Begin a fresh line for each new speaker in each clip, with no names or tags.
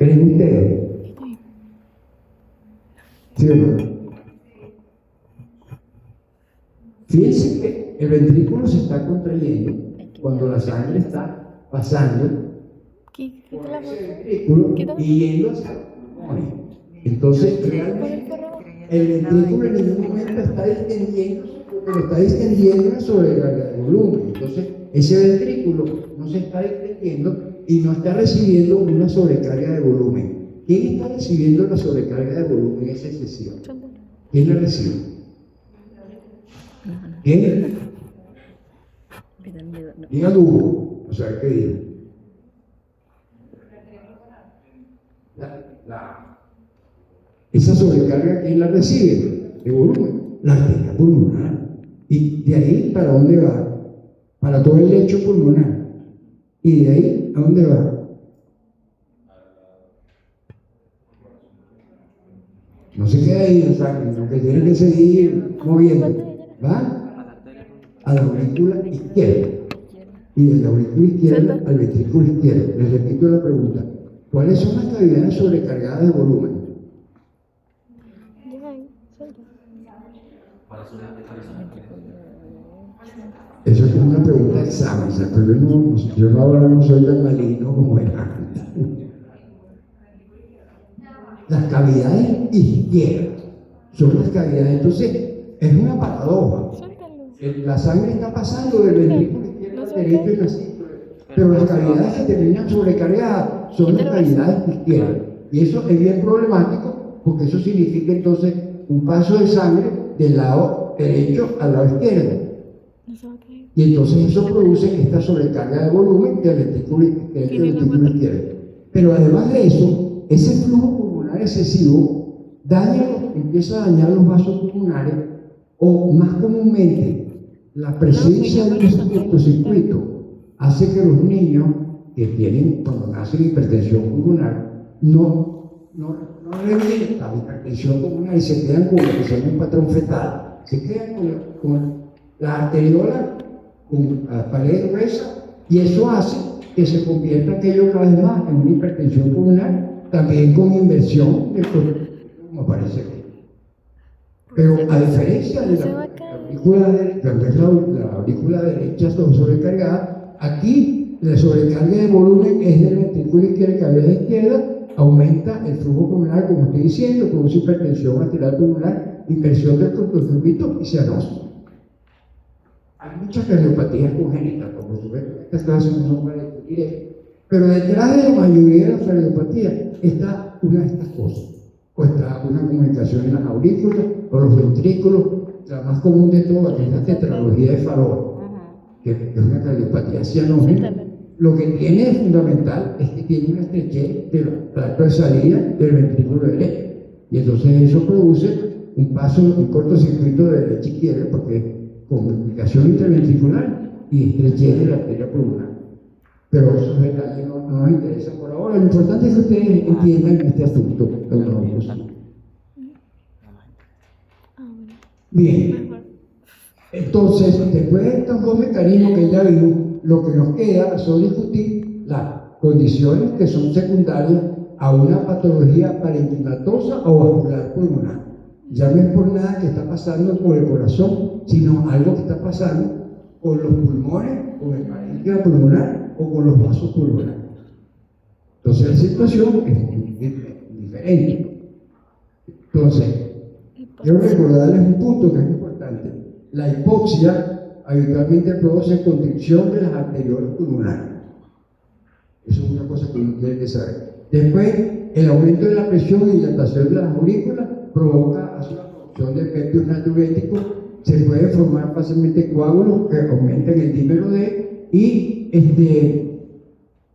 ¿Creen ustedes? ¿Sí o no? Fíjense que el ventrículo se está contrayendo cuando la sangre está pasando por ese ventrículo y yendo hacia los pulmones. Entonces, realmente, el ventrículo en ningún momento está distendiendo, porque lo está distendiendo una sobrecarga de volumen. Entonces, ese ventrículo no se está distendiendo y no está recibiendo una sobrecarga de volumen. ¿Quién está recibiendo la sobrecarga de volumen esa excesiva? ¿Quién la recibe? ¿Quién? Diga Hugo, o sea, ¿qué diga? Esa sobrecarga, ¿quién la recibe? De volumen, la arteria pulmonar. ¿Y de ahí para dónde va? Para todo el lecho pulmonar. ¿Y de ahí a dónde va? No se queda ahí la sangre, sino que tiene que seguir moviendo. ¿Va? A la aurícula izquierda. Y de la aurícula izquierda al ventrículo izquierdo. Les repito la pregunta. ¿Cuáles son las cavidades sobrecargadas de volumen? Eso es una pregunta de examen, pero yo no soy tan maligno como era antes. Las cavidades izquierdas son las cavidades, entonces es una paradoja. La sangre está pasando del ventrículo izquierdo al derecho y así, pero las cavidades que terminan sobrecargadas son las cavidades izquierdas. Y eso es bien problemático porque eso significa entonces un paso de sangre del lado derecho al lado izquierdo. Y entonces eso produce esta sobrecarga de volumen del ventrículo izquierdo. Pero además de eso, ese flujo pulmonar excesivo empieza a dañar los vasos pulmonares, o más comúnmente la presencia de un cortocircuito hace que los niños que tienen, cuando nacen hipertensión pulmonar, no revientan la hipertensión pulmonar y se quedan con lo que se llama un patrón fetal. Se quedan con la arteriola, con la pared gruesa, y eso hace que se convierta aquello cada vez más en una hipertensión pulmonar, también con inversión del cortocircuito, como aparece aquí. Pero a diferencia de la aurícula derecha sobrecargada, aquí la sobrecarga de volumen es del ventrículo izquierdo, cavidad izquierda, aumenta el flujo pulmonar, como estoy diciendo, produce hipertensión arterial pulmonar, inversión del cortocircuito y cianosis. Hay muchas cardiopatías congénitas, como se ve, estas clases no son para discutir esto, pero detrás de la mayoría de las cardiopatías está una de estas cosas. O está una comunicación en las aurículas o los ventrículos, la más común de todas, que es la tetralogía de Fallot, que es una cardiopatía cianógena. Lo que tiene de fundamental es que tiene una estrechez del tracto de salida del ventrículo derecho. Y entonces eso produce un paso, un cortocircuito de derecha a izquierda, porque comunicación interventricular y estrechez de la arteria pulmonar. Pero esos detalles no nos interesan por ahora. Lo importante es que ustedes entiendan este asunto. Bien. Entonces, después de estos dos mecanismos que ya vimos, lo que nos queda son discutir las condiciones que son secundarias a una patología parenquimatosa o vascular pulmonar. Ya no es por nada que está pasando por el corazón, sino algo que está pasando con los pulmones, con el parénquima pulmonar o con los vasos pulmonares. Entonces la situación es diferente. Entonces, quiero recordarles un punto que es importante. La hipoxia habitualmente produce constricción de las arteriolas pulmonares. Eso es una cosa que uno tiene que saber. Después, el aumento de la presión y dilatación de las aurículas provoca la producción de péptidos natriuréticos. Se pueden formar fácilmente coágulos que aumentan el dímero D, y este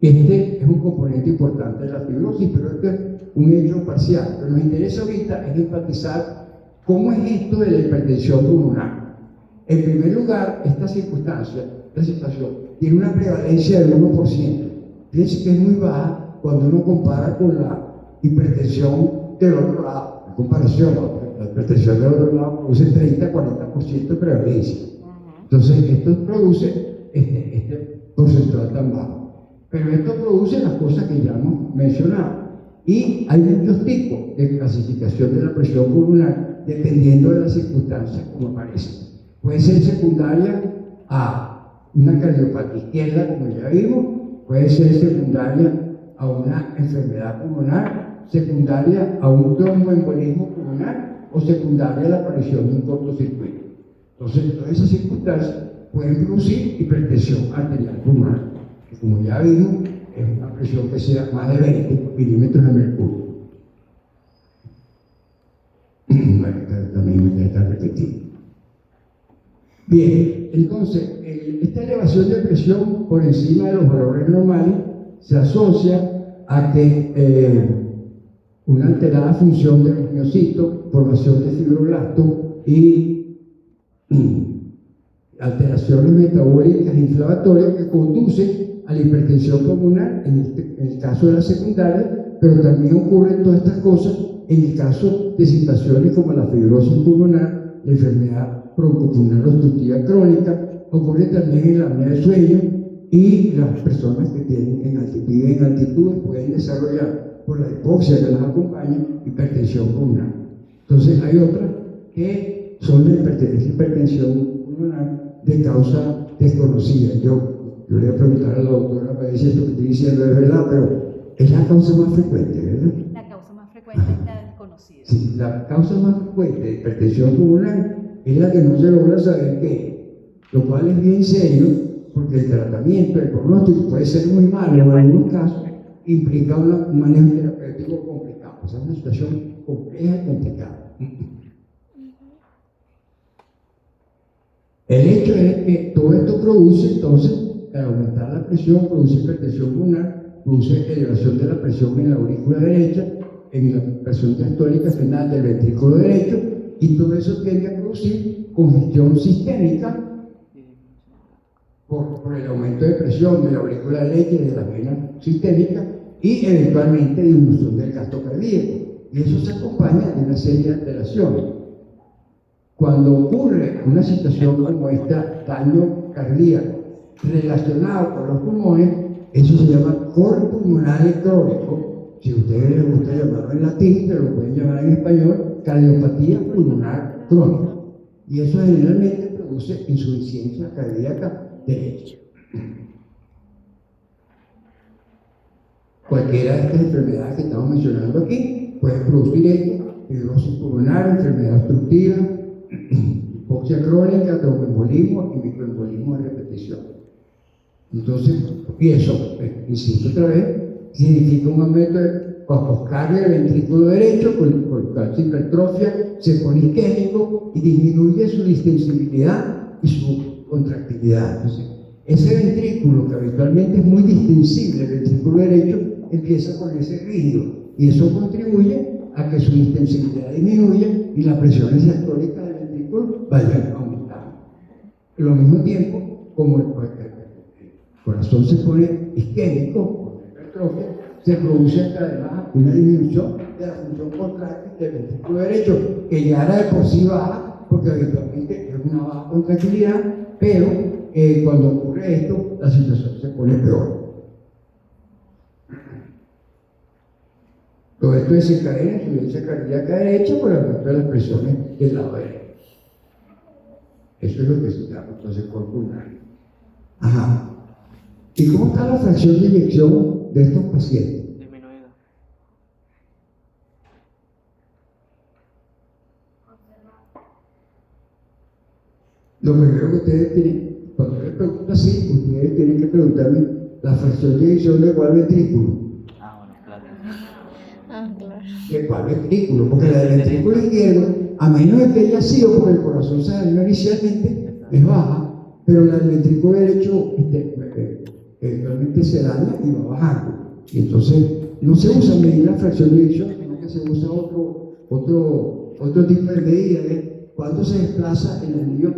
es un componente importante de la fibrosis, pero este es un hecho parcial. Lo que nos interesa ahorita es enfatizar cómo es esto de la hipertensión pulmonar. En primer lugar, esta situación tiene una prevalencia del 1%. Fíjense que es muy baja cuando uno compara con la hipertensión del otro lado. En comparación, la hipertensión del otro lado produce 30-40% de prevalencia. Entonces, esto produce este porcentaje tan bajo. Pero esto produce las cosas que ya hemos mencionado. Y hay muchos tipos de clasificación de la presión pulmonar dependiendo de las circunstancias como aparecen. Puede ser secundaria a una cardiopatía izquierda, como ya vimos, puede ser secundaria a una enfermedad pulmonar, secundaria a un tromboembolismo pulmonar o secundaria a la aparición de un cortocircuito. Entonces, todas esas circunstancias pueden producir hipertensión arterial pulmonar, que como ya vimos, es una presión que sea más de 20 milímetros de mercurio. Bueno, también ya está repetido. Bien, entonces, esta elevación de presión por encima de los valores normales se asocia a que una alterada función de los miocitos, formación de fibroblastos y alteraciones metabólicas inflamatorias que conducen a la hipertensión pulmonar en el caso de la secundaria, pero también ocurren todas estas cosas en el caso de situaciones como la fibrosis pulmonar, la enfermedad broncopulmonar obstructiva crónica, ocurre también en la apnea del sueño y las personas que viven en altitud pueden desarrollar por la hipoxia que las acompaña hipertensión pulmonar. Entonces hay otras que son de hipertensión pulmonar de causa desconocida. Yo le voy a preguntar a la doctora para ver si esto que estoy diciendo es verdad, pero es la causa más frecuente, ¿verdad?
La causa más frecuente es la desconocida.
Sí, la causa más frecuente de hipertensión pulmonar es la que no se logra saber qué es, lo cual es bien serio, porque el tratamiento, el pronóstico puede ser muy malo en algunos casos, implica un manejo terapéutico complicado. O sea, es una situación compleja y complicada. El hecho es que todo esto produce, entonces, al aumentar la presión, produce hipertensión pulmonar, produce elevación de la presión en la aurícula derecha, en la presión diastólica final del ventrículo derecho, y todo eso tiende a producir congestión sistémica por el aumento de presión de la aurícula derecha y de la vena sistémica, y eventualmente disminución del gasto cardíaco. Y eso se acompaña de una serie de alteraciones. Cuando ocurre una situación como esta, daño cardíaco relacionado con los pulmones, eso se llama coro pulmonar crónico. Si a ustedes les gusta llamarlo en latín, pero lo pueden llamar en español, cardiopatía pulmonar crónica. Y eso generalmente produce insuficiencia cardíaca derecha. Cualquiera de estas enfermedades que estamos mencionando aquí puede producir esto: fibrosis pulmonar, enfermedad obstructiva, hipoxia crónica, tromboembolismo y microembolismo de repetición. Entonces, y eso, insisto otra vez, significa un aumento de carga del ventrículo derecho, por causa hipertrofia, se pone isquémico y disminuye su distensibilidad y su contractilidad. Entonces, ese ventrículo, que habitualmente es muy distensible, el ventrículo derecho, empieza a ponerse rígido, y eso contribuye a que su distensibilidad disminuya y la presión diastólica del ventrículo vaya aumentando. Al mismo tiempo, como el corazón se pone isquémico por hipertrofia, se produce además una disminución de la función contráctil del ventrículo derecho, que ya era de por sí baja, porque habitualmente es una baja contractilidad, pero cuando ocurre esto, la situación se pone peor. Todo esto desencadena insuficiencia cardíaca derecha por el aumento de las presiones del lado derecho. Eso es lo que se llama entonces coro pulmonar. Ajá. ¿Y cómo está la fracción de eyección de estos pacientes?
Disminuida.
Lo primero que ustedes tienen, cuando yo les pregunto así, ustedes tienen que preguntarme la fracción de eyección de cuál ventrículo.
Bueno, claro.
Claro.
¿De cuál ventrículo? Porque la del ventrículo izquierdo, a menos de que haya sido porque el corazón se dañó inicialmente, es baja, pero la del ventrículo derecho eventualmente se daña y va bajando. Y entonces no se usa medir la fracción de eyección, sino que se usa otro tipo de medida de cuánto se desplaza el anillo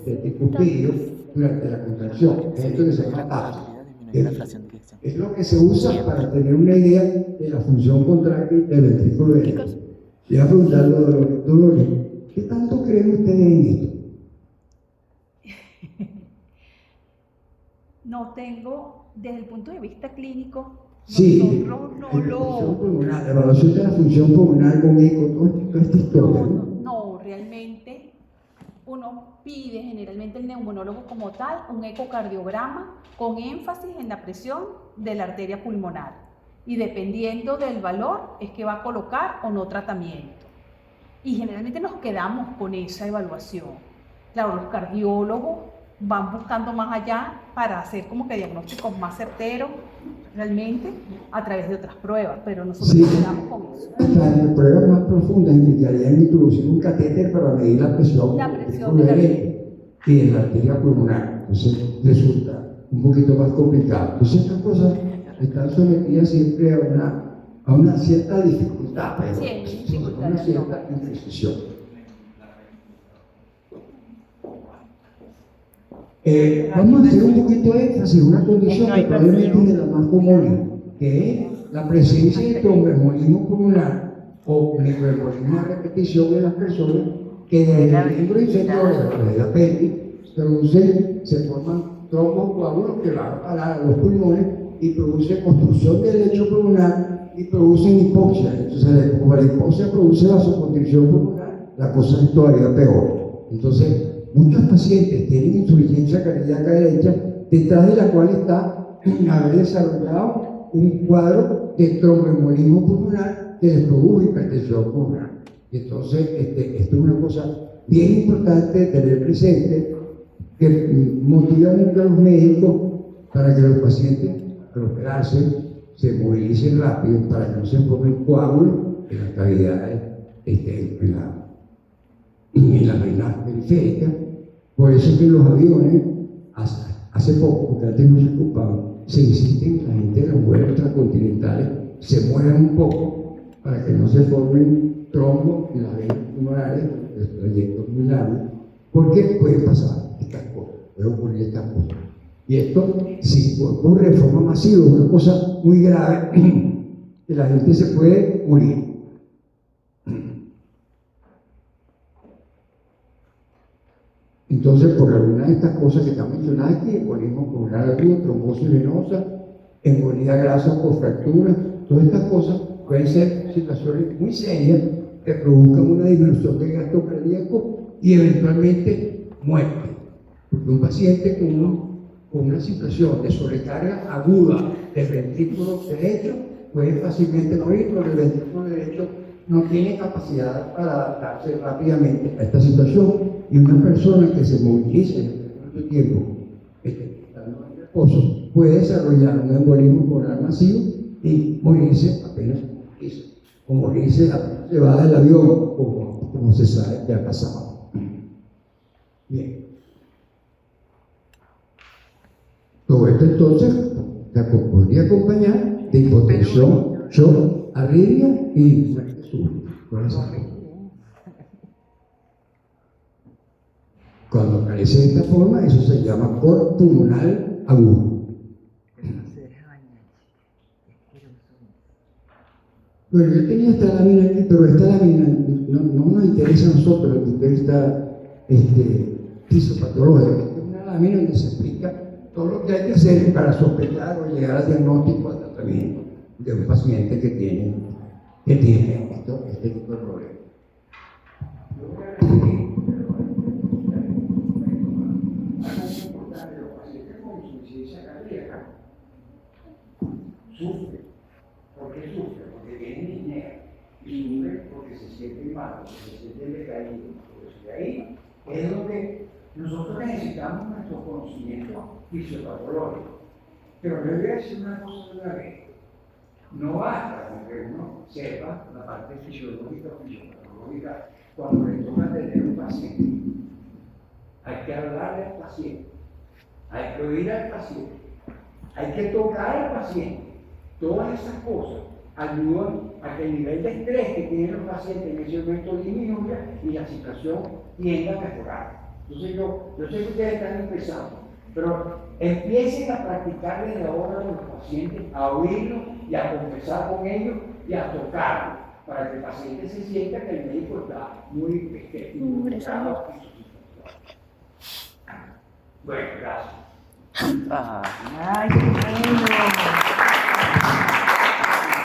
epicúspide durante la contracción. Es esto que se llama TAPS. Es lo que se usa para tener una idea de la función contráctil del ventrículo derecho. Le voy a preguntar a Dolores, ¿qué tanto creen ustedes en esto?
No tengo, desde el punto de vista clínico,
Sí,
Nosotros no
la función
lo...
pulmonar, la evaluación de la función pulmonar con eco, toda esta historia, ¿no?
No, realmente uno pide generalmente el neumonólogo como tal un ecocardiograma con énfasis en la presión de la arteria pulmonar y dependiendo del valor es que va a colocar o no tratamiento. Y generalmente nos quedamos con esa evaluación. Claro, los cardiólogos van buscando más allá para hacer como que diagnósticos más certeros realmente a través de otras pruebas, pero nosotros
Sí,
nos quedamos con eso.
las pruebas más profundas implicarían introducir un catéter para medir la presión
La
del
presión
ventrículo
de la
derecho y en la arteria pulmonar. Entonces resulta un poquito más complicado. Entonces estas cosas están sometidas siempre a una cierta dificultad, pero
Sí, hay dificultad
a una
de
cierta
no.
imprecisión. Vamos a hacer un poquito de énfasis en una condición que probablemente es de la más común, que es la presencia de tromboembolismo pulmonar o microembolismo a repetición en las personas que desde el miembro inferior de la apéndice se forman trombos coágulos que van a parar a los pulmones y producen obstrucción del lecho pulmonar y producen hipoxia. Entonces, como la hipoxia produce vasoconstricción pulmonar, la cosa es todavía peor. Entonces, muchos pacientes tienen insuficiencia cardíaca derecha, detrás de la cual está haber desarrollado un cuadro de tromboembolismo pulmonar que les produjo hipertensión pulmonar. Y entonces, esto es una cosa bien importante de tener presente, que motiva mucho a los médicos para que los pacientes, al operarse, se movilicen rápido para que no se formen coágulos en las cavidades, en las venas periféricas. Por eso es que los aviones, hace poco, porque antes no se ocupaban, se insiste en que la gente de los vuelos transcontinentales se muevan un poco para que no se formen trombos en las venas pulmonares, el trayecto es muy largo, porque puede pasar estas cosas, puede ocurrir estas cosas. Y esto, si ocurre de forma masiva, es una cosa muy grave, que la gente se puede morir. Entonces, por alguna de estas cosas que están mencionadas aquí, embolismo pulmonar agudo, trombosis venosa, embolía grasa por fractura, todas estas cosas pueden ser situaciones muy serias que provocan una disminución del gasto cardíaco y eventualmente muerte. Porque un paciente con una situación de sobrecarga aguda del ventrículo derecho puede fácilmente morir porque el ventrículo derecho no tiene capacidad para adaptarse rápidamente a esta situación. Y una persona que se movilice en mucho tiempo, estando en reposo, puede desarrollar un embolismo pulmonar masivo y morirse apenas o morirse apenas se va del avión, como se sabe que ha pasado. Bien. Todo esto entonces podría acompañar de hipotensión, shock, arritmia y muerte súbita. Cuando aparece de esta forma, eso se llama cor pulmonar agudo. Bueno, yo tenía esta lámina aquí, pero esta lámina no nos interesa a nosotros desde el punto de vista fisiopatológico. Es una lámina donde se explica todo lo que hay que hacer para sospechar o llegar al diagnóstico, al tratamiento de un paciente que tiene este tipo de problemas. Sufre. ¿Por qué sufre? Porque tiene disnea. Y sufre porque se siente mal, porque se siente decaído. Entonces, de ahí es lo que nosotros necesitamos nuestro conocimiento fisiopatológico. Pero le voy a decir una cosa de una vez. No basta con que uno sepa la parte fisiológica o fisiopatológica cuando le toca atender un paciente. Hay que hablarle al paciente. Hay que oír al paciente. Hay que tocar al paciente. Todas esas cosas ayudan a que el nivel de estrés que tienen los pacientes en ese momento disminuya y la situación tienda a mejorar. Entonces yo sé que ustedes están empezando, pero empiecen a practicar desde ahora con los pacientes, a oírlos y a conversar con ellos y a tocarlos, para que el paciente se sienta que el médico está muy involucrado en su situación. Bueno, gracias.
Ay, qué bueno.